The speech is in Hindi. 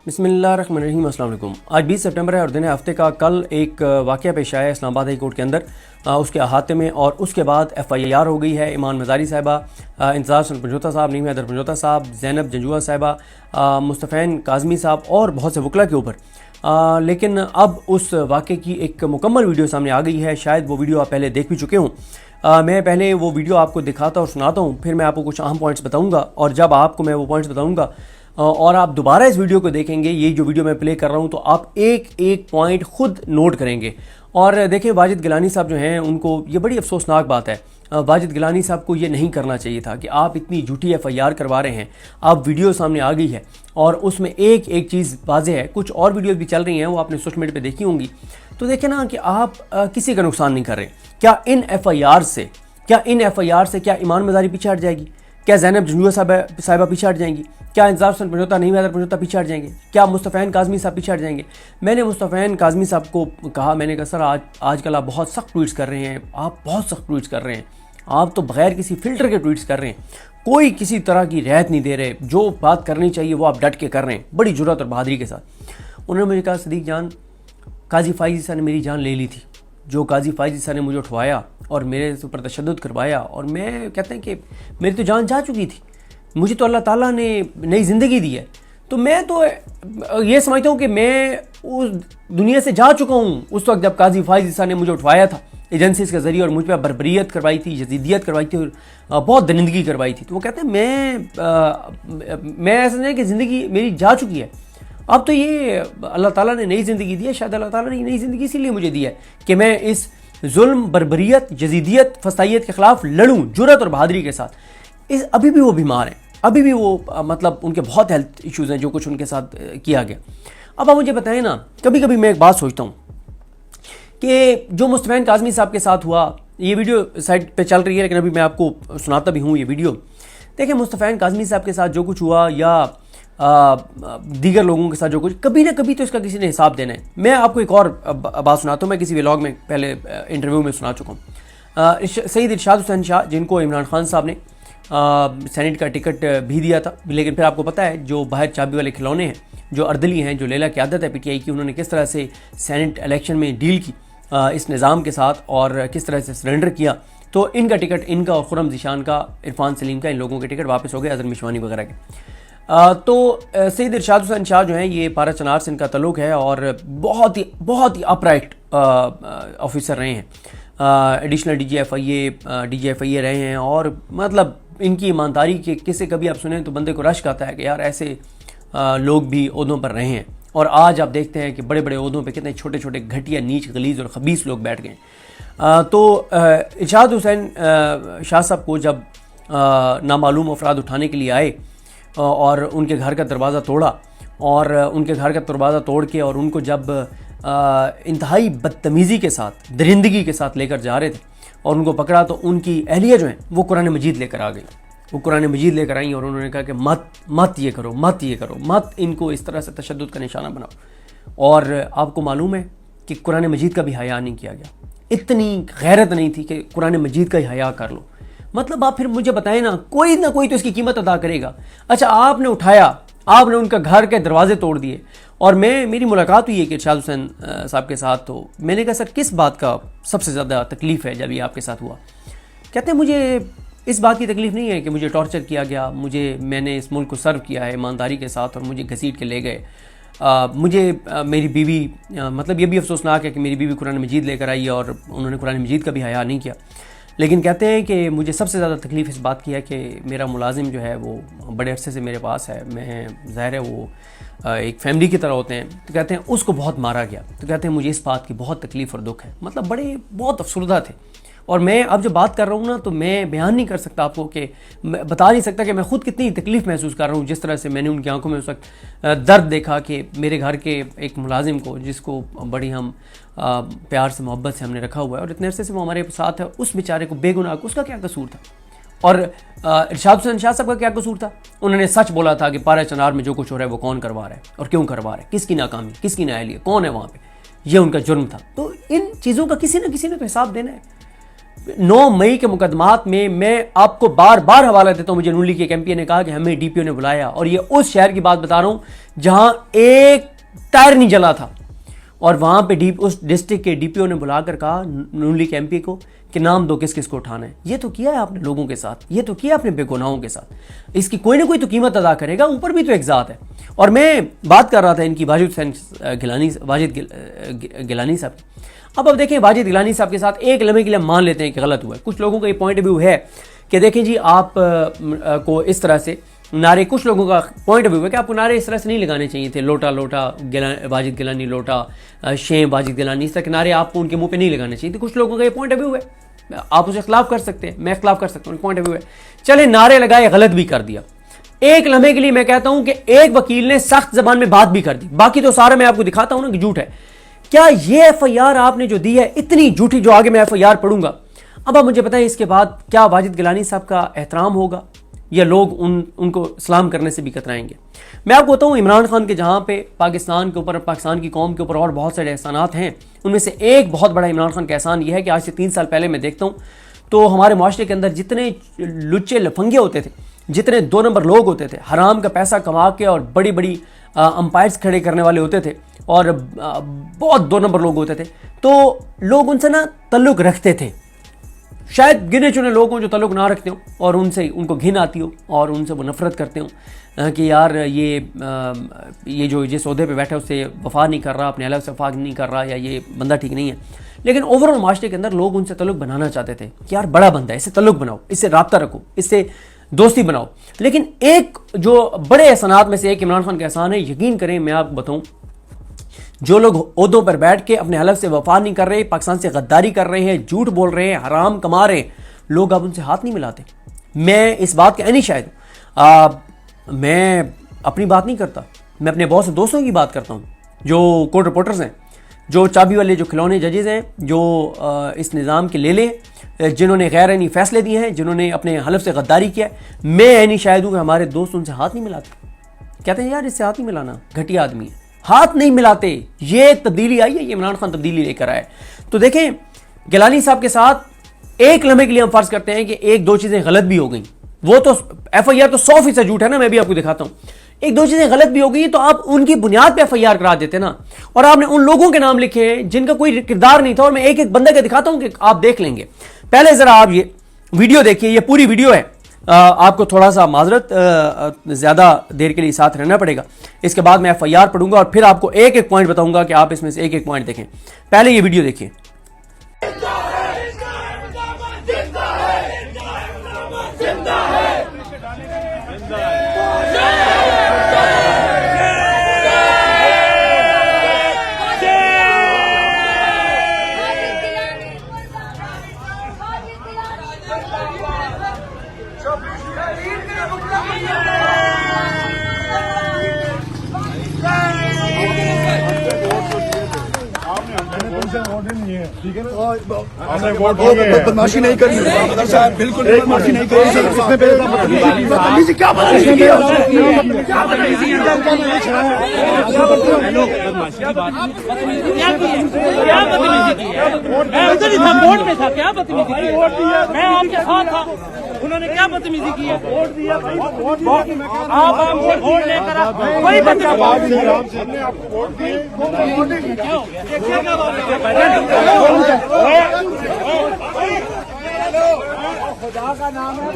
बिस्मिल्लाहिर्रहमानिर्रहीम। अस्सलाम वालेकुम। आज 20 सितंबर है और दिन हफ्ते का कल एक वाक़या पेश आया इस्लामाबाद हाई कोर्ट के अंदर, उसके अहाते में, और उसके बाद FIR हो गई है इमान मज़ारी साहिबा, इंतज़ार हसन पंजोता साहब, नीम हैदर पंजोता साहब, ज़ैनब जंजुआ साहिबा, मुस्तफ़ैन काज़मी साहब और बहुत से वकला के ऊपर। लेकिन अब उस वाक़े की एक मुकम्मल वीडियो सामने आ गई है। शायद वो वीडियो आप पहले देख भी चुके हों। मैं पहले वो वीडियो आपको दिखाता और सुनाता हूँ, फिर मैं आपको कुछ अहम पॉइंट्स बताऊँगा, और जब आपको मैं वो पॉइंट्स बताऊँगा और आप दोबारा इस वीडियो को देखेंगे, ये जो वीडियो मैं प्ले कर रहा हूँ, तो आप एक एक पॉइंट खुद नोट करेंगे। और देखिए, वाजिद गिलानी साहब जो हैं, उनको ये बड़ी अफसोसनाक बात है। वाजिद गिलानी साहब को ये नहीं करना चाहिए था कि आप इतनी झूठी FIR करवा रहे हैं। अब वीडियो सामने आ गई है और उसमें एक एक चीज़ वाज़ेह है। कुछ और वीडियोज़ भी चल रही हैं, वो आपने सोशल मीडिया पे देखी होंगी। तो देखें ना कि आप किसी का नुकसान नहीं कर रहे। क्या इन FIR से क्या ईमान मज़ारी पीछे हट जाएगी? क्या ज़ैनब जंजुआ साहिबा पीछे हट जाएंगी? क्या इंतज़ार हसन पंजोता, नीम हैदर पंजोता पीछे हट जाएंगे? क्या मुस्तफ़ैन काज़मी साहब पीछे हट जाएंगे? मैंने मुस्तफ़ैन काज़मी साहब को कहा, मैंने कहा सर आजकल आप बहुत सख्त ट्वीट्स कर रहे हैं, आप बहुत सख्त ट्वीट्स कर रहे हैं, आप तो बगैर किसी फ़िल्टर के ट्वीट्स कर रहे हैं, कोई किसी तरह की रियायत नहीं दे रहे, जो बात करनी चाहिए वो आप डट के कर रहे हैं बड़ी जुर्रत और बहादुरी के साथ। उन्होंने मुझे कहा, सदीक जान, काजी फ़ाइज़ साहब ने मेरी जान ले ली थी। जो काजी फ़ाइज़ साहब ने मुझे उठवाया और मेरे ऊपर तशद्दुद करवाया, और मैं कहते हैं कि मेरी तो जान जा चुकी थी, मुझे तो अल्लाह ताला ने नई ज़िंदगी दी है, तो मैं तो ये समझता हूँ कि मैं उस दुनिया से जा चुका हूँ उस वक्त जब काजी फ़ाइज़ साहब ने मुझे उठवाया था एजेंसीज़ के ज़रिए, और मुझ पर बर्बरियत करवाई थी, यजीदियत करवाई थी, और बहुत दरिंदगी करवाई थी। तो वो कहते हैं मैं ऐसा नहीं कि ज़िंदगी मेरी जा चुकी है, अब तो ये अल्लाह ताला ने नई ज़िंदगी दी है। शायद अल्लाह ताला ने नई ज़िंदगी इसीलिए मुझे दी है कि मैं इस जुल्म, बर्बरियत, यजीदियत, फसाइयत के ख़िलाफ़ लड़ूँ जुर्रत और बहादुरी के साथ। अभी भी वो बीमार हैं, अभी भी वो मतलब उनके बहुत हेल्थ इश्यूज़ हैं जो कुछ उनके साथ किया गया। अब आप मुझे बताएं ना, कभी कभी मैं एक बात सोचता हूँ कि जो मुस्तफ़ैन काज़मी साहब के साथ हुआ, ये वीडियो साइट पे चल रही है लेकिन अभी मैं आपको सुनाता भी हूँ ये वीडियो। देखिए, मुस्तफ़ैन काज़मी साहब के साथ जो कुछ हुआ या दीगर लोगों के साथ जो कुछ, कभी ना कभी तो इसका किसी ने हिसाब देना है। मैं आपको एक और बात सुनाता हूँ, मैं किसी व्लॉग में पहले इंटरव्यू में सुना चुका हूँ। सईद इरशाद हुसैन शाह, जिनको इमरान खान साहब ने सेनेट का टिकट भी दिया था, लेकिन फिर आपको पता है जो बाहर चाबी वाले खिलौने हैं, जो अर्दली हैं, जो लैला क़यादत है PTI की, उन्होंने किस तरह से सेनेट इलेक्शन में डील की इस निज़ाम के साथ और किस तरह से सरेंडर किया। तो इनका टिकट, इनका और खुर्रम ज़ीशान का, इरफान सलीम का, इन लोगों के टिकट वापस हो गए, अज़हर मिशवानी वगैरह के। तो सईद इरशाद हुसैन शाह जो हैं, ये पारा चनार से इनका तल्लुक़ है और बहुत ही अपराइट ऑफिसर रहे हैं। एडिशनल DGFIA रहे हैं, और मतलब इनकी ईमानदारी के किस्से कभी आप सुने तो बंदे को रश्क आता है कि यार ऐसे लोग भी ओहदों पर रहे हैं। और आज आप देखते हैं कि बड़े बड़े ओहदों पे कितने छोटे छोटे घटिया, नीच, गलीज़ और खबीस लोग बैठ गए। तो इरशाद हुसैन शाह साहब को जब नामालूम अफराद उठाने के लिए आए और उनके घर का दरवाज़ा तोड़ा, और उनके घर का दरवाज़ा तोड़ के और उनको जब इंतहाई बदतमीज़ी के साथ, दरिंदगी के साथ लेकर जा रहे थे और उनको पकड़ा, तो उनकी अहलिया जो है वो कुरान मजीद लेकर आ गई। वो कुरान मजीद लेकर आई और उन्होंने कहा कि मत ये करो, मत इनको इस तरह से तशद्दुद का निशाना बनाओ। और आपको मालूम है कि कुरान मजीद का भी हया नहीं किया गया। इतनी गैरत नहीं थी कि कुरान मजीद का ही हया कर लो। मतलब आप फिर मुझे बताएं ना कोई तो इसकी कीमत अदा करेगा। अच्छा, आपने उठाया, आपने उनका घर के दरवाजे तोड़ दिए, और मेरी मुलाकात हुई है कि इरशाद हुसैन साहब के साथ, तो मैंने कहा सर किस बात का सबसे ज़्यादा तकलीफ़ है जब ये आपके साथ हुआ? कहते हैं मुझे इस बात की तकलीफ़ नहीं है कि मुझे टॉर्चर किया गया, मैंने इस मुल्क को सर्व किया है ईमानदारी के साथ और मुझे घसीट के ले गए। मेरी बीवी, मतलब ये भी अफसोसनाक है कि मेरी बीवी कुरान मजीद लेकर आई और उन्होंने कुरान मजीद का भी हया नहीं किया। लेकिन कहते हैं कि मुझे सबसे ज़्यादा तकलीफ़ इस बात की है कि मेरा मुलाजिम जो है वो बड़े अरसे से मेरे पास है, मैं ज़ाहिर है वो एक फ़ैमिली की तरह होते हैं। तो कहते हैं उसको बहुत मारा गया। तो कहते हैं मुझे इस बात की बहुत तकलीफ़ और दुख है। मतलब बहुत अफसरदा थे। और मैं अब जब बात कर रहा हूँ ना, तो मैं बयान नहीं कर सकता आपको, कि मैं बता नहीं सकता कि मैं खुद कितनी तकलीफ़ महसूस कर रहा हूँ। जिस तरह से मैंने उनकी आंखों में उस वक्त दर्द देखा कि मेरे घर के एक मुलाजिम को, जिसको बड़ी हम प्यार से, मोहब्बत से हमने रखा हुआ है और इतने अरसे से वो हमारे साथ है, उस बेचारे को, बेगुनाह को, उसका क्या कसूर था? और इरशाद हुसैन शाह साहब का क्या कसूर था? उन्होंने सच बोला था कि पारा चनार में जो कुछ हो रहा है वो कौन करवा रहा है और क्यों करवा रहा है, किसकी नाकामी, किसकी नाअहली, कौन है वहाँ पे, ये उनका जुर्म था। तो इन चीज़ों का किसी न किसी ने तो हिसाब देना है। 9 मई के मुकदमात में मैं आपको बार बार हवाला देता हूं, मुझे नून लीग के एक एमपी ने कहा कि हमें डीपीओ ने बुलाया, और ये उस शहर की बात बता रहा हूं जहां एक टायर नहीं जला था, और वहां पे उस डिस्ट्रिक्ट के डीपीओ ने बुलाकर कहा नून लीग के एमपी को कि नाम दो किस किस को उठाना है। ये तो किया है आपने लोगों के साथ, ये तो किया आपने बेगुनाहों के साथ, इसकी कोई ना कोई तो कीमत अदा करेगा, ऊपर भी तो एक ज़ात है। और मैं बात कर रहा था इनकी वाजिद गिलानी साहब की। अब देखें वाजिद गिलानी साहब के साथ एक लम्हे के लिए मान लेते हैं कि गलत हुआ है। कुछ लोगों का ये पॉइंट ऑफ व्यू है कि देखें जी आप को इस तरह से नारे, कुछ लोगों का पॉइंट ऑफ व्यू है कि आपको नारे इस तरह से नहीं लगाने चाहिए थे, लोटा लोटा वाजिद गिलानी, लोटा शेम वाजिद गिलानी, इस तरह के नारे आपको उनके मुंह पे नहीं लगाने चाहिए थे। कुछ लोगों का ये पॉइंट ऑफ व्यू है, आप उसे खिलाफ कर सकते हैं, मैं खिलाफ कर सकता हूँ, पॉइंट ऑफ व्यू है। चले नारे लगाए, गलत भी कर दिया, एक लम्हे के लिए मैं कहता हूं कि एक वकील ने सख्त जबान में बात भी कर दी, बाकी तो सारा मैं आपको दिखाता हूं ना कि झूठ है। क्या ये एफआईआर आपने जो दी है इतनी झूठी, जो आगे मैं एफआईआर पढ़ूंगा, अब आप मुझे बताएं इसके बाद क्या वाजिद गिलानी साहब का एहतराम होगा या लोग उनको सलाम करने से भी कतराएंगे? मैं आपको बताऊं, इमरान खान के जहां पे पाकिस्तान के ऊपर, पाकिस्तान की कौम के ऊपर और बहुत सारे एहसानात हैं, उनमें से एक बहुत बड़ा इमरान खान का एहसान यह है कि आज से 3 साल पहले मैं देखता हूं तो हमारे माशरे के अंदर जितने लुच्चे लफंगे होते थे, जितने 2 नंबर लोग होते थे, हराम का पैसा कमा के और बड़ी बड़ी अंपायर्स खड़े करने वाले होते थे और बहुत 2 नंबर लोग होते थे, तो लोग उनसे ना तल्लुक रखते थे। शायद गिने चुने लोग हों जो तल्लुक ना रखते हो और उनसे उनको घिन आती हो और उनसे वो नफरत करते हो कि यार ये जो जिस ओहदे पे बैठा है उससे वफा नहीं कर रहा, अपने अलग से वफा नहीं कर रहा, या ये बंदा ठीक नहीं है। लेकिन ओवरऑल माशरे के अंदर लोग उनसे तल्लुक बनाना चाहते थे कि यार बड़ा बंदा है, इससे तल्लुक बनाओ, इससे राब्ता रखो, इससे दोस्ती बनाओ। लेकिन एक जो बड़े एहसानात में से एक इमरान खान का एहसान है, यकीन करें मैं आपको बताऊं, जो लोग ओहदों पर बैठ के अपने हलफ से वफा नहीं कर रहे, पाकिस्तान से गद्दारी कर रहे हैं, झूठ बोल रहे हैं, हराम कमा रहे हैं, लोग अब उनसे हाथ नहीं मिलाते। मैं इस बात के शायद मैं अपनी बात नहीं करता, मैं अपने बहुत से दोस्तों की बात करता हूँ जो कोर्ट रिपोर्टर्स हैं, जो चाबी वाले, जो खिलौने जजेस हैं, जो इस निज़ाम के ले जिन्होंने गैर आईनी फैसले दिए हैं, जिन्होंने अपने हलफ से गद्दारी किया। मैं ऐनी शायद हूँ कि हमारे दोस्त उनसे हाथ नहीं मिलाते, कहते हैं यार इससे हाथ नहीं मिलाना, घटिया आदमी है, हाथ नहीं मिलाते। ये तब्दीली आई है, ये इमरान खान तब्दीली लेकर आए। तो देखें गिलानी साहब के साथ एक लम्हे के लिए हम फर्ज करते हैं कि 1-2 चीजें गलत भी हो गई, वो तो एफआईआर तो 100% झूठ है ना, मैं भी आपको दिखाता हूं, 1-2 चीजें गलत भी हो गई तो आप उनकी बुनियाद पे एफआईआर करा देते ना। और आपने उन लोगों के नाम लिखे जिनका कोई किरदार नहीं था, और मैं एक एक बंदे का दिखाता हूं कि आप देख लेंगे। पहले जरा आप ये वीडियो देखिए, ये पूरी वीडियो है, आपको थोड़ा सा माजरत ज्यादा देर के लिए साथ रहना पड़ेगा। इसके बाद मैं एफआईआर पढ़ूंगा और फिर आपको एक एक पॉइंट बताऊंगा कि आप इसमें से एक एक पॉइंट देखें। पहले ये वीडियो देखिए। ठीक है ना, बदमाशी नहीं करनी, बिल्कुल बदमाशी नहीं करनी। इसने बदतमीजी क्या बदतमीजी की? मैं उधर ही था, वोट में था, क्या बदतमीजी की? मैं आपके साथ था, उन्होंने क्या बदतमीजी की है? वोट दिया, आप हमसे वोट लेकर कोई बदतमीजी खुदा का नाम है।